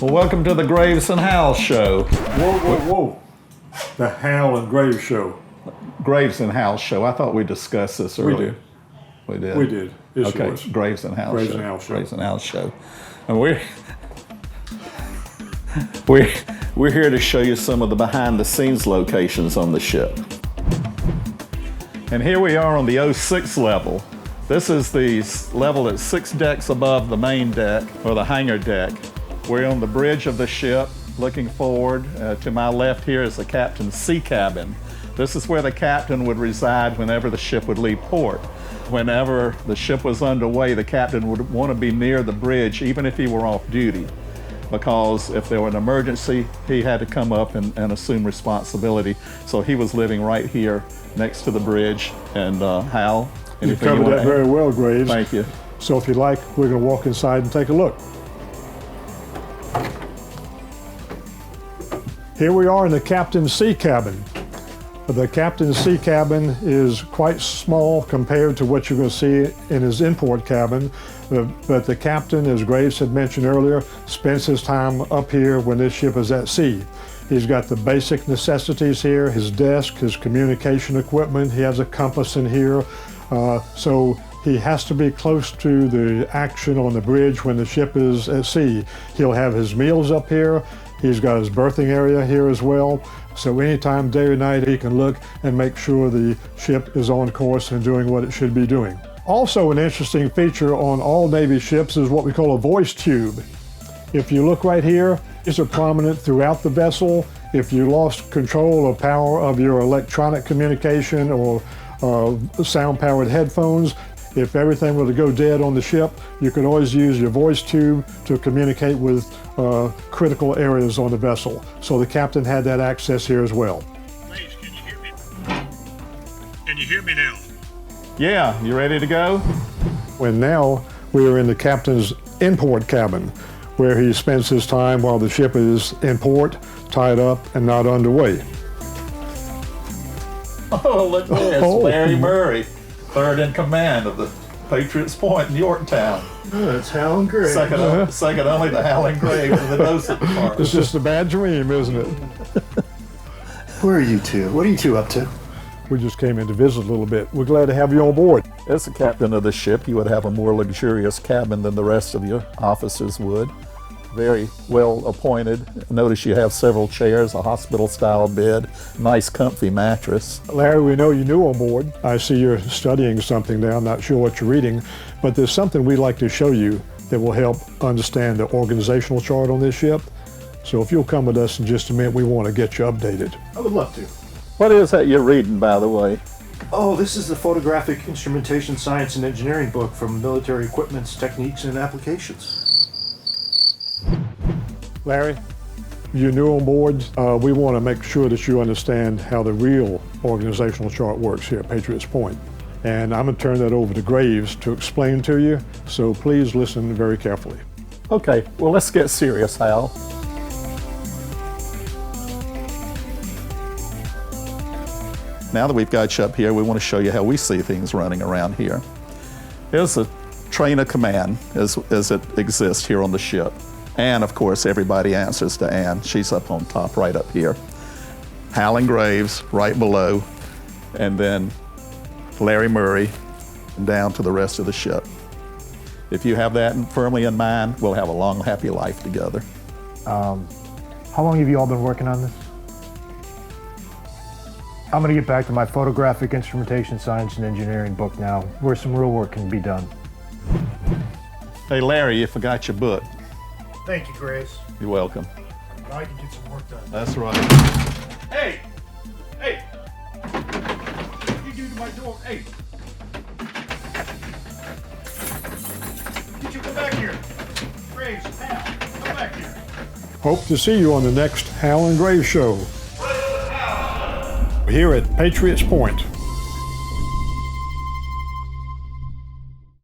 Well, welcome to the Graves and Hal Show. Whoa. The Hal and Graves Show. Graves and Hal Show. I thought we discussed this earlier. We did. We did. It's okay, yours. Graves and Hal Graves Show. and Hal Show. Graves and Hal Show. And we're here to show you some of the behind-the-scenes locations on the ship. And here we are on the 06 level. This is the level that's 6 decks above the main deck, or the hangar deck. We're on the bridge of the ship, looking forward. To my left here is the captain's sea cabin. This is where the captain would reside whenever the ship would leave port. Whenever the ship was underway, the captain would want to be near the bridge, even if he were off duty, because if there were an emergency, he had to come up and assume responsibility. So he was living right here next to the bridge. And Hal, you covered that very well, Graves. Thank you. So if you like, we're going to walk inside and take a look. Here we are in the captain's sea cabin. The captain's sea cabin is quite small compared to what you're going to see in his import cabin, but the captain, as Graves had mentioned earlier, spends his time up here when this ship is at sea. He's got the basic necessities here, his desk, his communication equipment, he has a compass in here, so he has to be close to the action on the bridge when the ship is at sea. He'll have his meals up here. He's got his berthing area here as well. So anytime, day or night, he can look and make sure the ship is on course and doing what it should be doing. Also, an interesting feature on all Navy ships is what we call a voice tube. If you look right here, these are prominent throughout the vessel. If you lost control or power of your electronic communication or sound-powered headphones, if everything were to go dead on the ship, you could always use your voice tube to communicate with critical areas on the vessel. So the captain had that access here as well. Please, can you hear me? Can you hear me now? Yeah, you ready to go? And now we are in the captain's import cabin, where he spends his time while the ship is in port, tied up and not underway. Oh, look at this, Larry Murray, third in command of the Patriots Point in Yorktown. That's Hal and Graves. Second only to Hal and Graves in the docent part. It's just a bad dream, isn't it? Who are you two? What are you two up to? We just came in to visit a little bit. We're glad to have you on board. As the captain of the ship, you would have a more luxurious cabin than the rest of your officers would. Very well appointed. Notice you have several chairs, a hospital-style bed, nice comfy mattress. Larry, we know you're new on board. I see you're studying something now. I'm not sure what you're reading, but there's something we'd like to show you that will help understand the organizational chart on this ship. So if you'll come with us in just a minute, we want to get you updated. I would love to. What is that you're reading, by the way? Oh, this is the Photographic Instrumentation Science and Engineering book from Military Equipment's Techniques and Applications. Larry, you're new on board. We want to make sure that you understand how the real organizational chart works here at Patriots Point. And I'm going to turn that over to Graves to explain to you, so please listen very carefully. Okay, well, let's get serious, Hal. Now that we've got you up here, we want to show you how we see things running around here. Here's a train of command as it exists here on the ship. And of course, everybody answers to Ann. She's up on top, right up here. Hal and Graves, right below. And then Larry Murray, down to the rest of the ship. If you have that firmly in mind, we'll have a long, happy life together. How long have you all been working on this? I'm going to get back to my Photographic Instrumentation Science and Engineering book now, where some real work can be done. Hey, Larry, you forgot your book. Thank you, Grace. You're welcome. Now I can get some work done. That's right. Hey! Hey! What you do to my door? Hey! Get you come back here. Grace, Hal, come back here. Hope to see you on the next Hal and Graves Show here at Patriots Point.